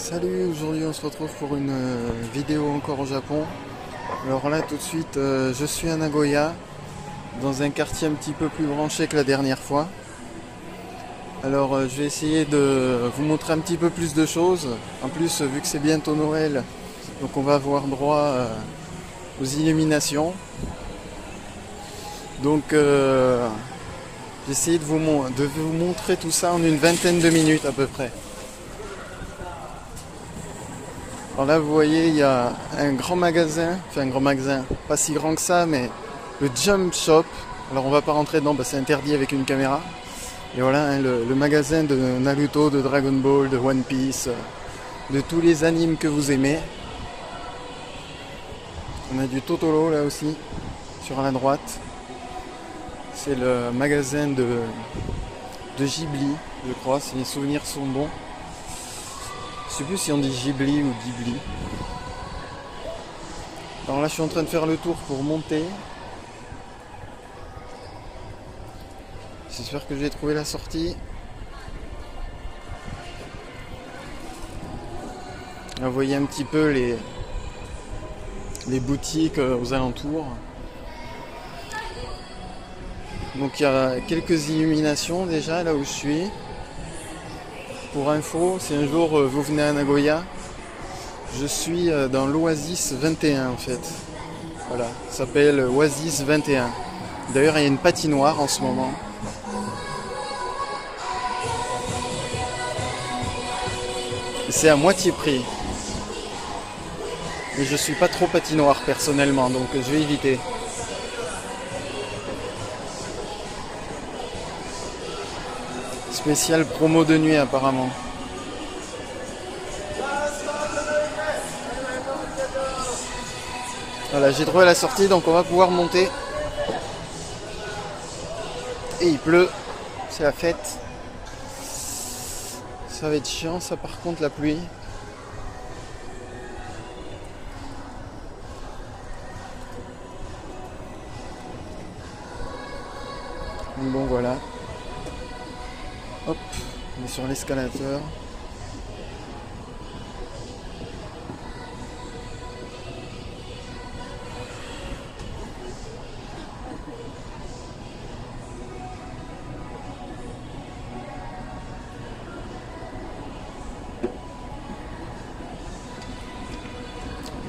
Salut, aujourd'hui on se retrouve pour une vidéo encore au Japon. Alors là tout de suite je suis à Nagoya, dans un quartier un petit peu plus branché que la dernière fois. Alors je vais essayer de vous montrer un petit peu plus de choses. En plus vu que c'est bientôt Noël, donc on va avoir droit aux illuminations. Donc j'ai essayé de vous montrer tout ça en une vingtaine de minutes à peu près. Alors là vous voyez il y a un grand magasin, pas si grand que ça, mais le Jump Shop. Alors on va pas rentrer dedans, c'est interdit avec une caméra. Et voilà hein, le magasin de Naruto, de Dragon Ball, de One Piece, de tous les animes que vous aimez. On a du Totoro là aussi, sur la droite. C'est le magasin de Ghibli, je crois, si les souvenirs sont bons. Je sais plus si on dit Ghibli ou Ghibli. Alors là je suis en train de faire le tour pour monter. J'espère que j'ai trouvé la sortie. Là, vous voyez un petit peu les boutiques aux alentours. Donc il y a quelques illuminations déjà là où je suis. Pour info, si un jour vous venez à Nagoya, je suis dans l'Oasis 21 en fait. Voilà, ça s'appelle Oasis 21. D'ailleurs il y a une patinoire en ce moment. C'est à moitié prix. Mais je suis pas trop patinoire personnellement, donc je vais éviter. Spécial promo de nuit apparemment. Voilà, j'ai trouvé la sortie, donc on va pouvoir monter. Et il pleut, c'est la fête. Ça va être chiant ça par contre, la pluie. Bon voilà. Hop, on est sur l'escalateur.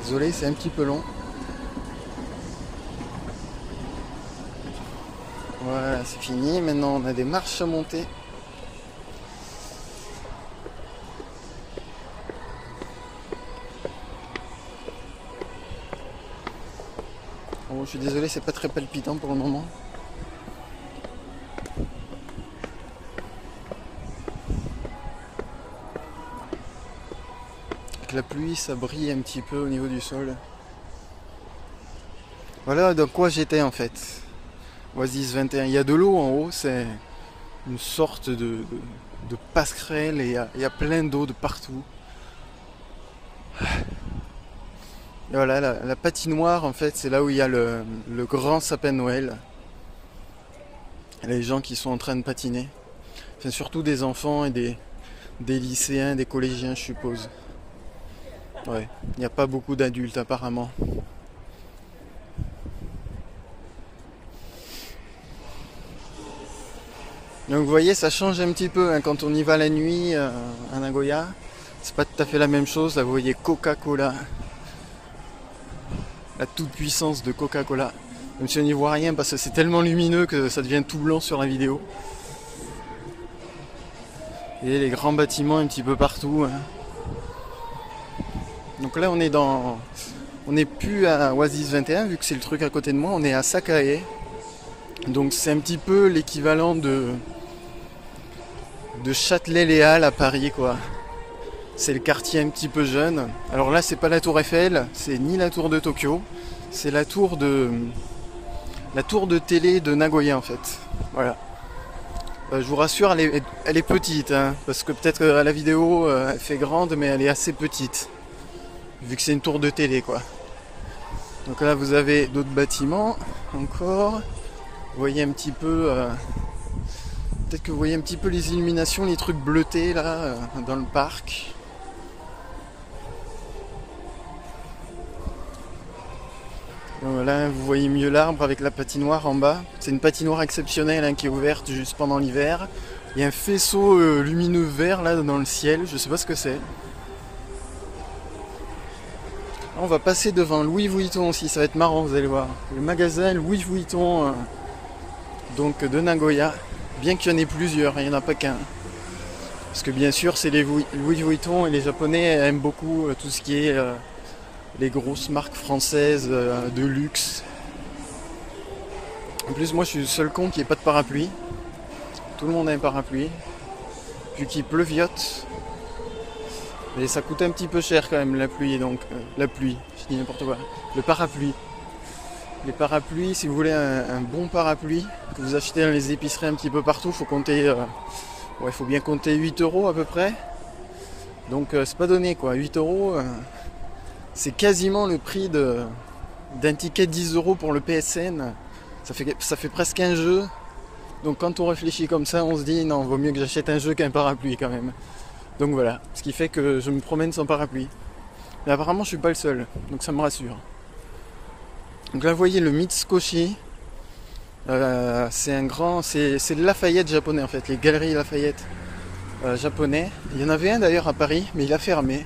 Désolé, c'est un petit peu long. Voilà, c'est fini. Maintenant, on a des marches à monter. Bon, je suis désolé, c'est pas très palpitant pour le moment. Avec la pluie, ça brille un petit peu au niveau du sol. Voilà dans quoi j'étais en fait. Oasis 21. Il y a de l'eau en haut, c'est une sorte de passerelle et il y a plein d'eau de partout. Et voilà, la patinoire en fait, c'est là où il y a le grand sapin de Noël. Et les gens qui sont en train de patiner. Enfin, surtout des enfants et des lycéens, des collégiens, je suppose. Ouais, il n'y a pas beaucoup d'adultes apparemment. Donc vous voyez, ça change un petit peu hein, quand on y va la nuit à Nagoya. C'est pas tout à fait la même chose. Là vous voyez Coca-Cola. La toute puissance de Coca-Cola. Même si on n'y voit rien parce que c'est tellement lumineux que ça devient tout blanc sur la vidéo. Et les grands bâtiments un petit peu partout. Hein. Donc là on n'est plus à Oasis 21 vu que c'est le truc à côté de moi, on est à Sakae. Donc c'est un petit peu l'équivalent de Châtelet-Les Halles à Paris quoi. C'est le quartier un petit peu jeune. Alors là c'est pas la tour Eiffel, c'est ni la tour de Tokyo, c'est la tour de télé de Nagoya en fait. Voilà. Je vous rassure, elle est petite, hein, parce que peut-être à la vidéo elle fait grande, mais elle est assez petite. Vu que c'est une tour de télé quoi. Donc là vous avez d'autres bâtiments encore. Vous voyez un petit peu peut-être que vous voyez un petit peu les illuminations, les trucs bleutés là dans le parc. Donc là, vous voyez mieux l'arbre avec la patinoire en bas. C'est une patinoire exceptionnelle hein, qui est ouverte juste pendant l'hiver. Il y a un faisceau lumineux vert là dans le ciel, je sais pas ce que c'est. On va passer devant Louis Vuitton aussi, ça va être marrant, vous allez voir. Le magasin Louis Vuitton donc de Nagoya, bien qu'il y en ait plusieurs, il n'y en a pas qu'un. Parce que bien sûr, c'est les Louis Vuitton et les Japonais aiment beaucoup tout ce qui est les grosses marques françaises de luxe. En plus, moi je suis le seul con qui n'ait pas de parapluie. Tout le monde a un parapluie. Vu qu'il pleuviote. Et ça coûte un petit peu cher quand même la pluie, donc la pluie, je dis n'importe quoi. Le parapluie. Les parapluies, si vous voulez un bon parapluie que vous achetez dans les épiceries un petit peu partout, faut compter, faut bien compter 8 € à peu près. Donc c'est pas donné quoi, 8 €, c'est quasiment le prix d'un ticket 10 € pour le PSN. Ça fait presque un jeu. Donc quand on réfléchit comme ça, on se dit non, vaut mieux que j'achète un jeu qu'un parapluie quand même. Donc voilà, ce qui fait que je me promène sans parapluie. Mais apparemment je suis pas le seul, donc ça me rassure. Donc là vous voyez le Mitsukoshi, c'est le Lafayette japonais en fait, les galeries Lafayette japonais. Il y en avait un d'ailleurs à Paris, mais il a fermé.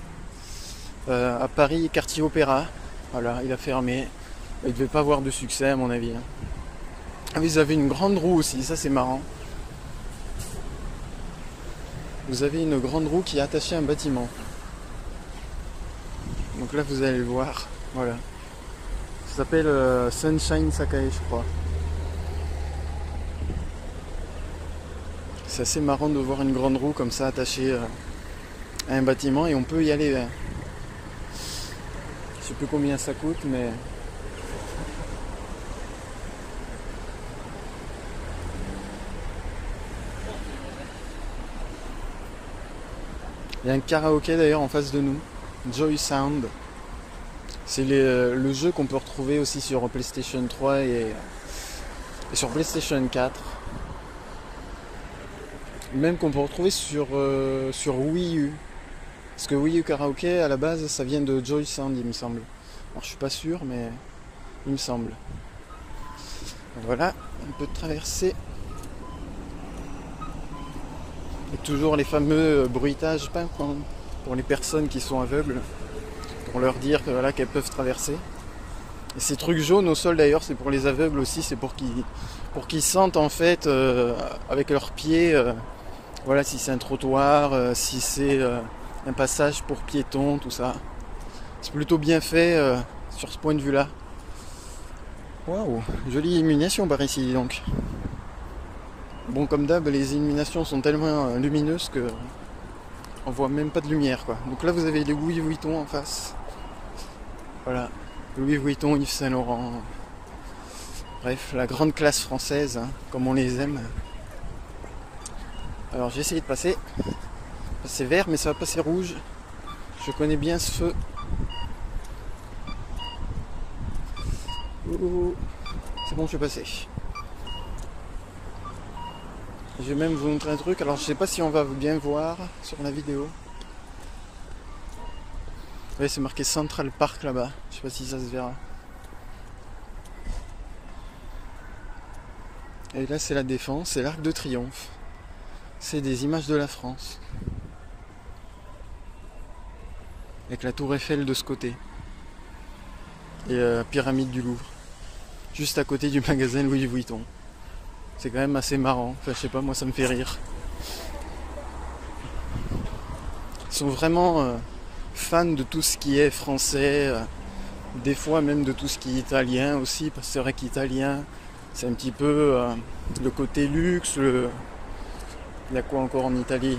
À Paris, quartier Opéra, voilà, il a fermé. Il devait pas avoir de succès à mon avis. Ah, vous avez une grande roue aussi, ça c'est marrant. Vous avez une grande roue qui est attachée à un bâtiment. Donc là vous allez le voir, voilà. Ça s'appelle Sunshine Sakae je crois. C'est assez marrant de voir une grande roue comme ça attachée à un bâtiment et on peut y aller. Je sais plus combien ça coûte mais... Il y a un karaoké d'ailleurs en face de nous, Joy Sound. C'est le jeu qu'on peut retrouver aussi sur PlayStation 3 et sur PlayStation 4. Même qu'on peut retrouver sur Wii U. Parce que Wii U Karaoké à la base ça vient de Joy Sound il me semble. Alors je suis pas sûr mais il me semble. Voilà, on peut traverser. Et toujours les fameux bruitages peints pour les personnes qui sont aveugles, pour leur dire que, voilà, qu'elles peuvent traverser. Et ces trucs jaunes au sol d'ailleurs, c'est pour les aveugles aussi, c'est pour qu'ils sentent en fait avec leurs pieds, voilà, si c'est un trottoir, si c'est un passage pour piétons, tout ça. C'est plutôt bien fait sur ce point de vue-là. Waouh, jolie illumination par ici donc. Bon, comme d'hab, les illuminations sont tellement lumineuses que on voit même pas de lumière quoi. Donc là vous avez les Louis Vuitton en face. Voilà, Louis Vuitton, Yves Saint Laurent. Bref, la grande classe française, hein, comme on les aime. Alors j'ai essayé de passer. C'est vert mais ça va passer rouge. Je connais bien ce feu. Oh, c'est bon, je suis passé. Je vais même vous montrer un truc, alors je sais pas si on va bien voir sur la vidéo. Oui, c'est marqué Central Park là-bas, je sais pas si ça se verra. Et là c'est la Défense, c'est l'Arc de Triomphe. C'est des images de la France. Avec la tour Eiffel de ce côté. Et la pyramide du Louvre. Juste à côté du magasin Louis Vuitton. C'est quand même assez marrant, enfin je sais pas, moi ça me fait rire. Ils sont vraiment fans de tout ce qui est français, des fois même de tout ce qui est italien aussi, parce que c'est vrai qu'italien, c'est un petit peu le côté luxe, il y a quoi encore en Italie?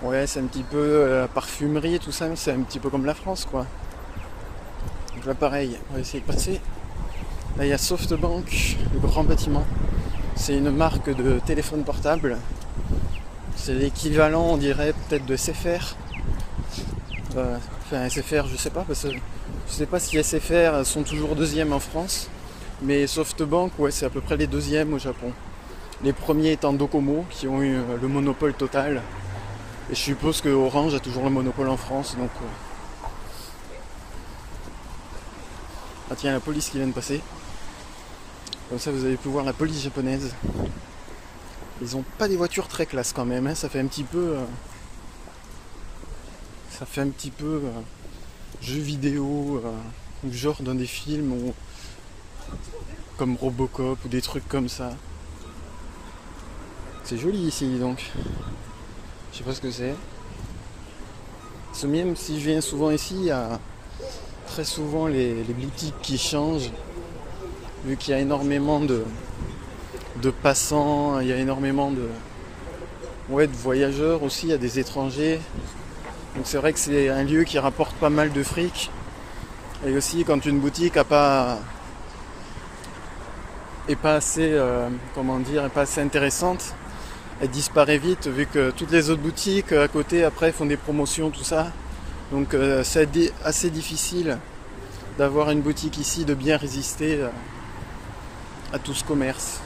Ouais, c'est un petit peu la parfumerie et tout ça, c'est un petit peu comme la France quoi. Donc là pareil, on va essayer de passer. Là il y a SoftBank, le grand bâtiment. C'est une marque de téléphone portable. C'est l'équivalent, on dirait, peut-être de SFR. Enfin, SFR, je sais pas, parce que je sais pas si SFR sont toujours deuxièmes en France. Mais SoftBank, ouais, c'est à peu près les deuxièmes au Japon. Les premiers étant Docomo, qui ont eu le monopole total. Et je suppose que Orange a toujours le monopole en France, donc... Ah tiens, la police qui vient de passer. Comme ça vous avez pu voir la police japonaise. Ils ont pas des voitures très classe quand même, hein. Ça fait un petit peu... jeu vidéo, ou genre dans des films ou comme Robocop ou des trucs comme ça. C'est joli ici donc. Je sais pas ce que c'est. Même si je viens souvent ici, il y a très souvent les boutiques qui changent. Vu qu'il y a énormément de passants, il y a énormément de voyageurs aussi, il y a des étrangers. Donc c'est vrai que c'est un lieu qui rapporte pas mal de fric. Et aussi quand une boutique est pas assez intéressante, elle disparaît vite vu que toutes les autres boutiques à côté après font des promotions, tout ça. Donc c'est assez difficile d'avoir une boutique ici, de bien résister à tout ce commerce.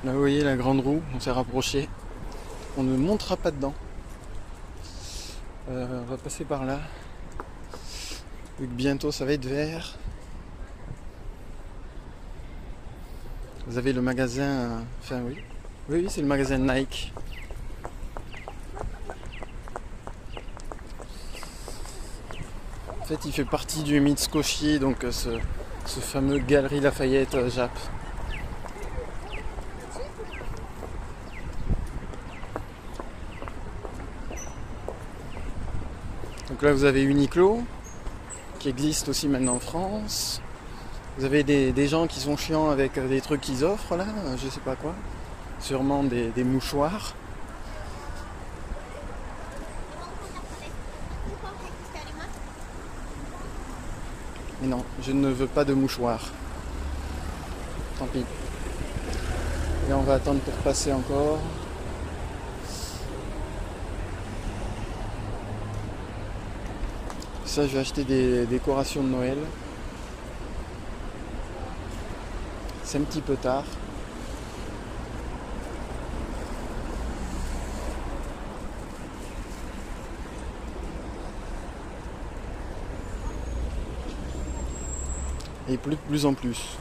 Là vous voyez la grande roue, on s'est rapproché. On ne montera pas dedans. On va passer par là. Vu que bientôt ça va être vert. Vous avez le magasin... Enfin oui. Oui, c'est le magasin Nike. En fait il fait partie du Mitsukoshi, donc ce fameux Galerie Lafayette Jap. Donc là vous avez Uniqlo qui existe aussi maintenant en France. Vous avez des gens qui sont chiants avec des trucs qu'ils offrent là, je sais pas quoi. Sûrement des mouchoirs. Mais non, je ne veux pas de mouchoirs. Tant pis. Et on va attendre pour passer encore. Ça, je vais acheter des décorations de Noël. C'est un petit peu tard. Et il pleut de plus en plus.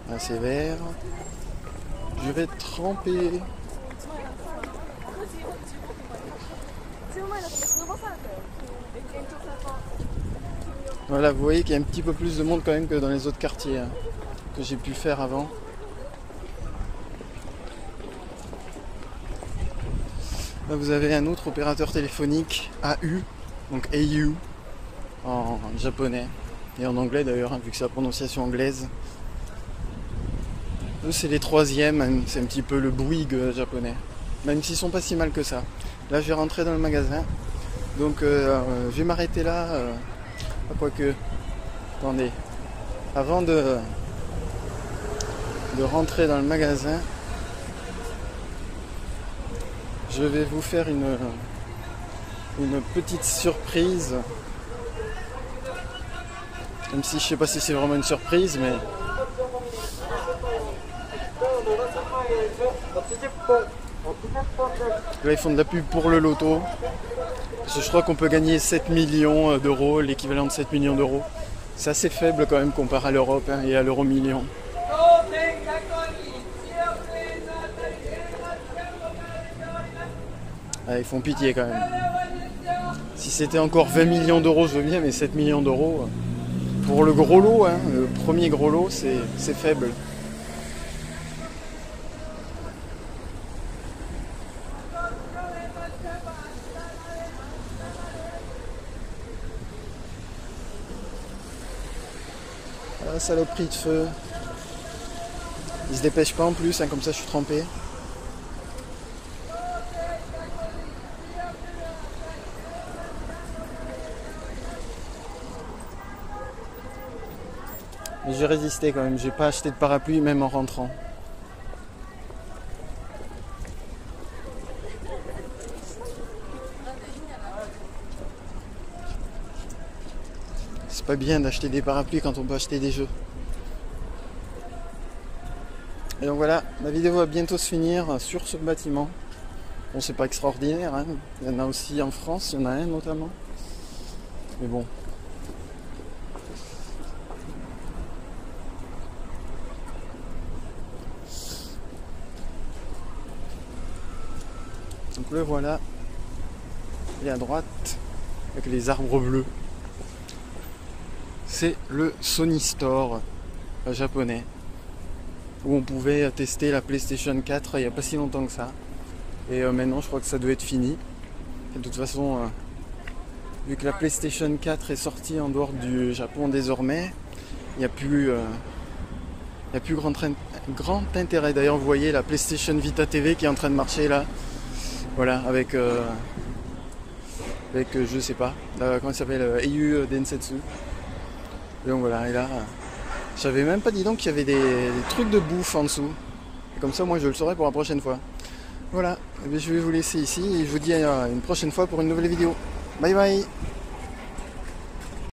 Là c'est vert. Je vais tremper. Voilà, vous voyez qu'il y a un petit peu plus de monde quand même que dans les autres quartiers que j'ai pu faire avant. Là vous avez un autre opérateur téléphonique, AU, donc AU en japonais et en anglais d'ailleurs, vu que c'est la prononciation anglaise. Eux c'est les troisièmes, c'est un petit peu le Bouygues japonais, même s'ils sont pas si mal que ça. Là je vais rentrer dans le magasin, donc je vais m'arrêter là, quoique, attendez, avant de rentrer dans le magasin, je vais vous faire une petite surprise, même si je sais pas si c'est vraiment une surprise, mais là ils font de la pub pour le loto. Parce que je crois qu'on peut gagner 7 millions d'euros, l'équivalent de 7 millions d'euros. C'est assez faible quand même comparé à l'Europe et à l'euro million. Ah, ils font pitié quand même. Si c'était encore 20 millions d'euros, je veux bien, mais 7 millions d'euros, pour le gros lot, le premier gros lot, c'est faible. Ah, saloperie de feu. Ils se dépêchent pas en plus, comme ça je suis trempé. Mais j'ai résisté quand même, j'ai pas acheté de parapluie même en rentrant. c'est pas bien d'acheter des parapluies quand on peut acheter des jeux. Et donc voilà, la vidéo va bientôt se finir sur ce bâtiment. Bon, c'est pas extraordinaire, hein. Il y en a aussi en France, il y en a un notamment. Mais bon. Donc le voilà. Et à droite, avec les arbres bleus, c'est le Sony Store japonais, où on pouvait tester la PlayStation 4 il n'y a pas si longtemps que ça. Et maintenant je crois que ça doit être fini. Et de toute façon, vu que la PlayStation 4 est sortie en dehors du Japon désormais, il n'y a plus, grand intérêt. D'ailleurs vous voyez la PlayStation Vita TV qui est en train de marcher là. Voilà, avec je sais pas, comment il s'appelle, Eiyu Densetsu. Et donc voilà, et là, je savais même pas, dis donc, qu'il y avait des trucs de bouffe en dessous. Et comme ça, moi, je le saurai pour la prochaine fois. Voilà, et bien, je vais vous laisser ici et je vous dis à une prochaine fois pour une nouvelle vidéo. Bye bye.